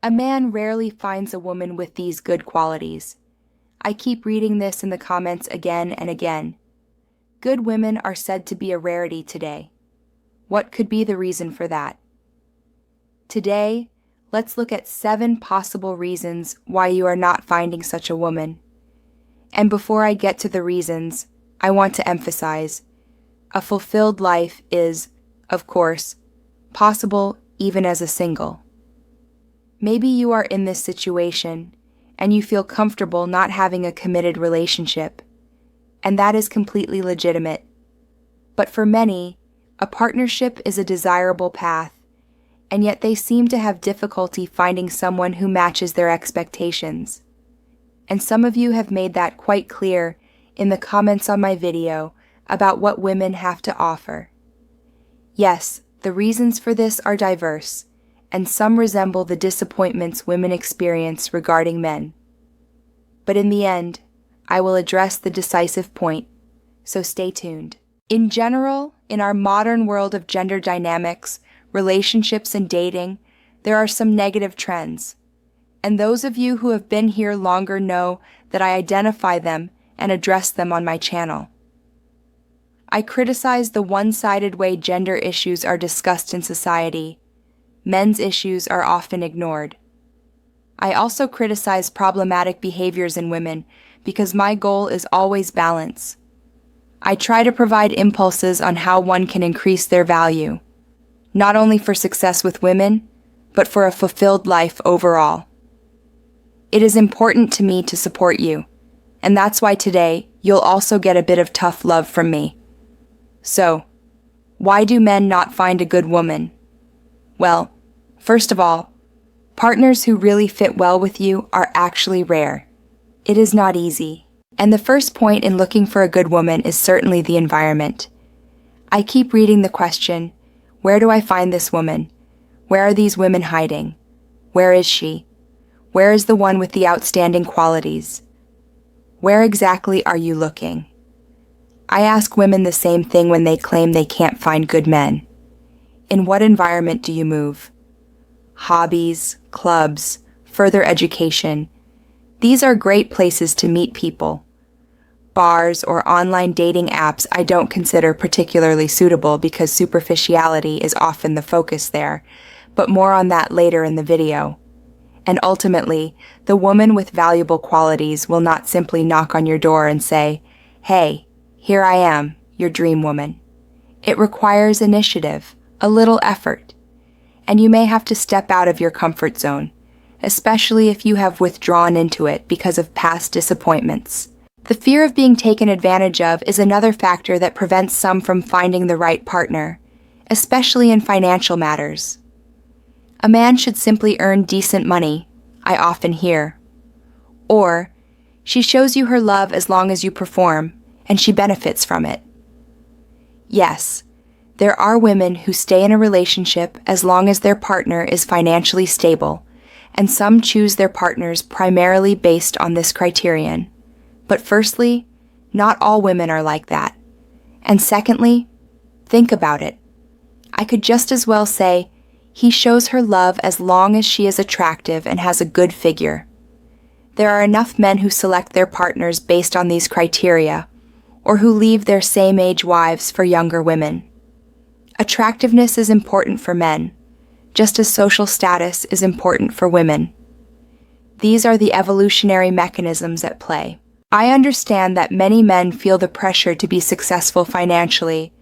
A man rarely finds a woman with these good qualities. I keep reading this in the comments again and again. Good women are said to be a rarity today. What could be the reason for that? Today, let's look at 7 possible reasons why you are not finding such a woman. And before I get to the reasons, I want to emphasize, a fulfilled life is, of course, possible even as a single. Maybe you are in this situation and you feel comfortable not having a committed relationship, and that is completely legitimate. But for many, a partnership is a desirable path, and yet they seem to have difficulty finding someone who matches their expectations. And some of you have made that quite clear in the comments on my video about what women have to offer. Yes, the reasons for this are diverse, and some resemble the disappointments women experience regarding men. But in the end, I will address the decisive point, so stay tuned. In general, in our modern world of gender dynamics, relationships, and dating, there are some negative trends. And those of you who have been here longer know that I identify them and address them on my channel. I criticize the one-sided way gender issues are discussed in society. Men's issues are often ignored. I also criticize problematic behaviors in women because my goal is always balance. I try to provide impulses on how one can increase their value, not only for success with women, but for a fulfilled life overall. It is important to me to support you, and that's why today you'll also get a bit of tough love from me. So, why do men not find a good woman? Well, first of all, partners who really fit well with you are actually rare. It is not easy. And the first point in looking for a good woman is certainly the environment. I keep reading the question, where do I find this woman? Where are these women hiding? Where is she? Where is the one with the outstanding qualities? Where exactly are you looking? I ask women the same thing when they claim they can't find good men. In what environment do you move? Hobbies, clubs, further education. These are great places to meet people. Bars or online dating apps I don't consider particularly suitable because superficiality is often the focus there, but more on that later in the video. And ultimately, the woman with valuable qualities will not simply knock on your door and say, "Hey, here I am, your dream woman." It requires initiative, a little effort, and you may have to step out of your comfort zone, especially if you have withdrawn into it because of past disappointments. The fear of being taken advantage of is another factor that prevents some from finding the right partner, especially in financial matters. A man should simply earn decent money, I often hear. Or, she shows you her love as long as you perform, and she benefits from it. Yes, there are women who stay in a relationship as long as their partner is financially stable, and some choose their partners primarily based on this criterion. But firstly, not all women are like that. And secondly, think about it. I could just as well say, he shows her love as long as she is attractive and has a good figure. There are enough men who select their partners based on these criteria, or who leave their same-age wives for younger women. Attractiveness is important for men, just as social status is important for women. These are the evolutionary mechanisms at play. I understand that many men feel the pressure to be successful financially,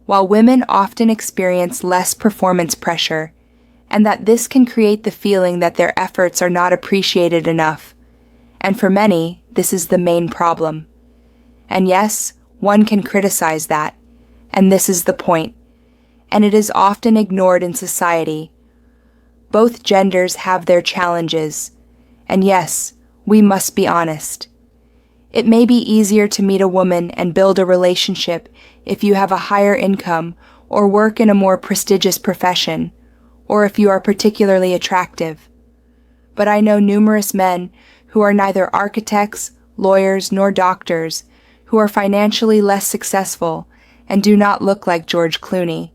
while women often experience less performance pressure, and that this can create the feeling that their efforts are not appreciated enough. And for many, this is the main problem. And yes, one can criticize that, and this is the point, and it is often ignored in society. Both genders have their challenges, and yes, we must be honest. It may be easier to meet a woman and build a relationship if you have a higher income or work in a more prestigious profession, or if you are particularly attractive. But I know numerous men who are neither architects, lawyers, nor doctors, who are financially less successful and do not look like George Clooney,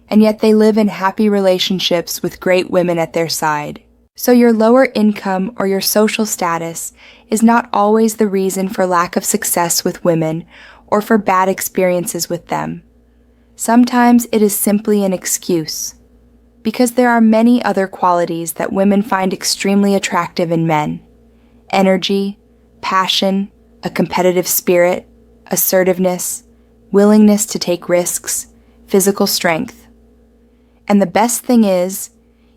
and yet they live in happy relationships with great women at their side. So your lower income or your social status is not always the reason for lack of success with women or for bad experiences with them. Sometimes it is simply an excuse, because there are many other qualities that women find extremely attractive in men: energy, passion, a competitive spirit, assertiveness, willingness to take risks, physical strength. And the best thing is,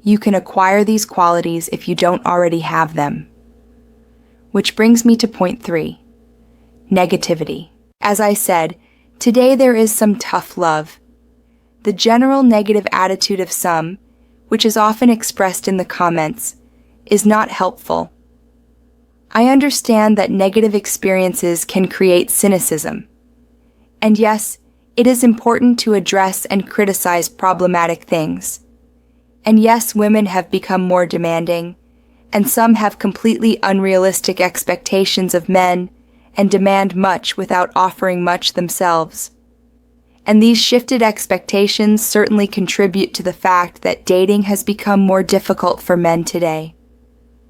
you can acquire these qualities if you don't already have them. Which brings me to point 3, negativity. As I said, today there is some tough love. The general negative attitude of some, which is often expressed in the comments, is not helpful. I understand that negative experiences can create cynicism. And yes, it is important to address and criticize problematic things. And yes, women have become more demanding, and some have completely unrealistic expectations of men and demand much without offering much themselves. And these shifted expectations certainly contribute to the fact that dating has become more difficult for men today.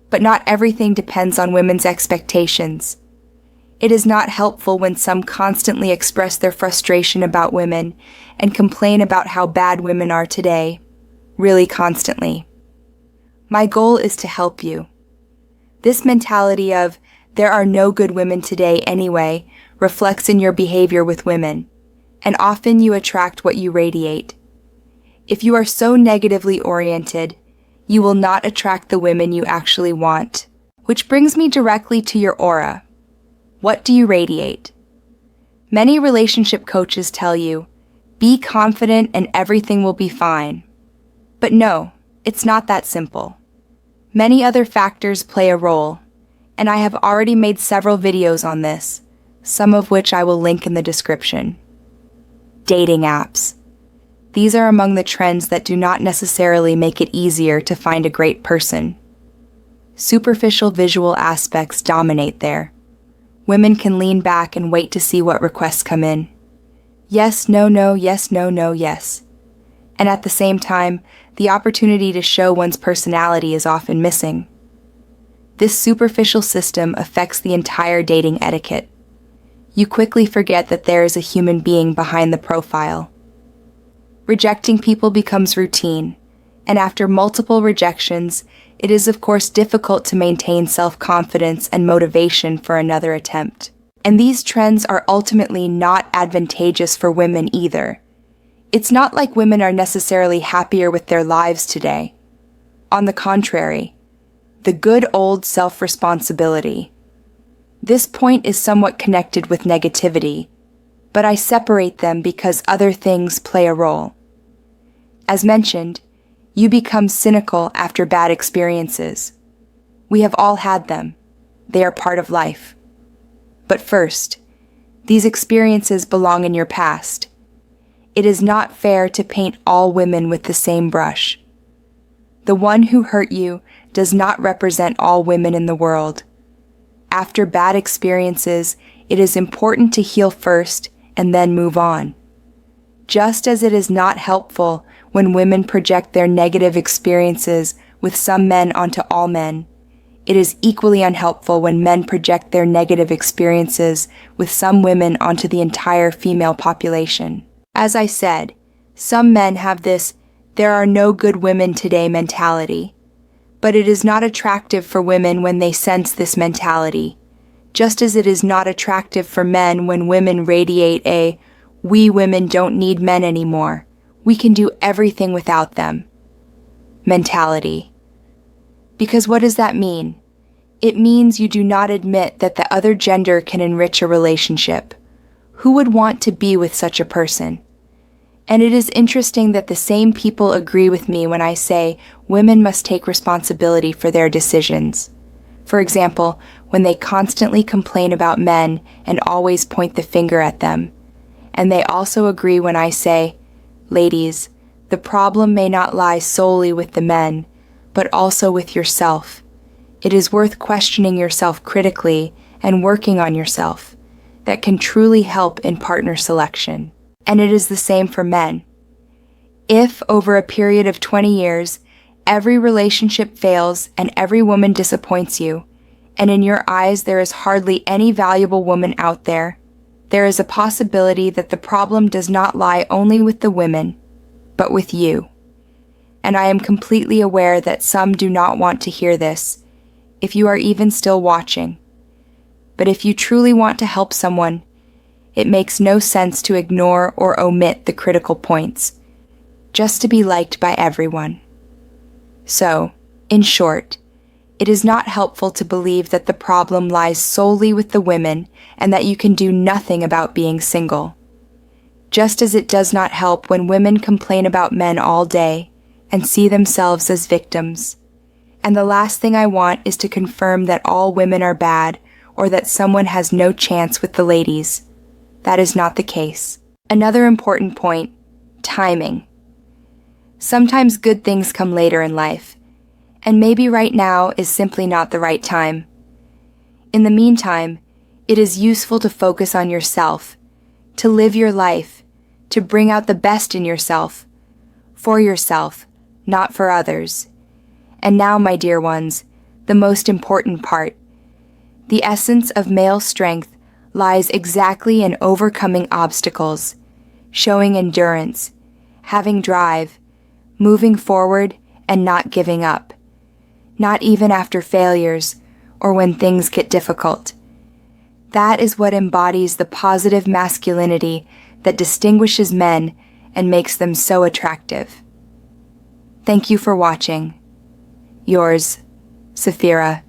But not everything depends on women's expectations. It is not helpful when some constantly express their frustration about women and complain about how bad women are today, really constantly. My goal is to help you. This mentality of, there are no good women today anyway, reflects in your behavior with women, and often you attract what you radiate. If you are so negatively oriented, you will not attract the women you actually want. Which brings me directly to your aura. What do you radiate? Many relationship coaches tell you, be confident and everything will be fine. But no, it's not that simple. Many other factors play a role, and I have already made several videos on this, some of which I will link in the description. Dating apps. These are among the trends that do not necessarily make it easier to find a great person. Superficial visual aspects dominate there. Women can lean back and wait to see what requests come in. Yes, no, no, yes, no, no, yes. And at the same time, the opportunity to show one's personality is often missing. This superficial system affects the entire dating etiquette. You quickly forget that there is a human being behind the profile. Rejecting people becomes routine, and after multiple rejections, it is of course difficult to maintain self-confidence and motivation for another attempt. And these trends are ultimately not advantageous for women either. It's not like women are necessarily happier with their lives today. On the contrary, the good old self-responsibility. This point is somewhat connected with negativity, but I separate them because other things play a role. As mentioned, you become cynical after bad experiences. We have all had them. They are part of life. But first, these experiences belong in your past. It is not fair to paint all women with the same brush. The one who hurt you does not represent all women in the world. After bad experiences, it is important to heal first and then move on. Just as it is not helpful when women project their negative experiences with some men onto all men, it is equally unhelpful when men project their negative experiences with some women onto the entire female population. As I said, some men have this "there are no good women today" mentality, but it is not attractive for women when they sense this mentality, just as it is not attractive for men when women radiate a "we women don't need men anymore, we can do everything without them" mentality. Because what does that mean? It means you do not admit that the other gender can enrich a relationship. Who would want to be with such a person? And it is interesting that the same people agree with me when I say women must take responsibility for their decisions. For example, when they constantly complain about men and always point the finger at them. And they also agree when I say, ladies, the problem may not lie solely with the men, but also with yourself. It is worth questioning yourself critically and working on yourself. That can truly help in partner selection. And it is the same for men. If, over a period of 20 years, Every relationship fails and every woman disappoints you, and in your eyes there is hardly any valuable woman out there. There is a possibility that the problem does not lie only with the women, but with you. And I am completely aware that some do not want to hear this, if you are even still watching. But if you truly want to help someone, it makes no sense to ignore or omit the critical points, just to be liked by everyone. So, in short, it is not helpful to believe that the problem lies solely with the women and that you can do nothing about being single. Just as it does not help when women complain about men all day and see themselves as victims. And the last thing I want is to confirm that all women are bad or that someone has no chance with the ladies. That is not the case. Another important point, timing. Sometimes good things come later in life, and maybe right now is simply not the right time. In the meantime, it is useful to focus on yourself, to live your life, to bring out the best in yourself, for yourself, not for others. And now, my dear ones, the most important part. The essence of male strength lies exactly in overcoming obstacles, showing endurance, having drive, moving forward, and not giving up. Not even after failures or when things get difficult. That is what embodies the positive masculinity that distinguishes men and makes them so attractive. Thank you for watching. Yours, Saphira.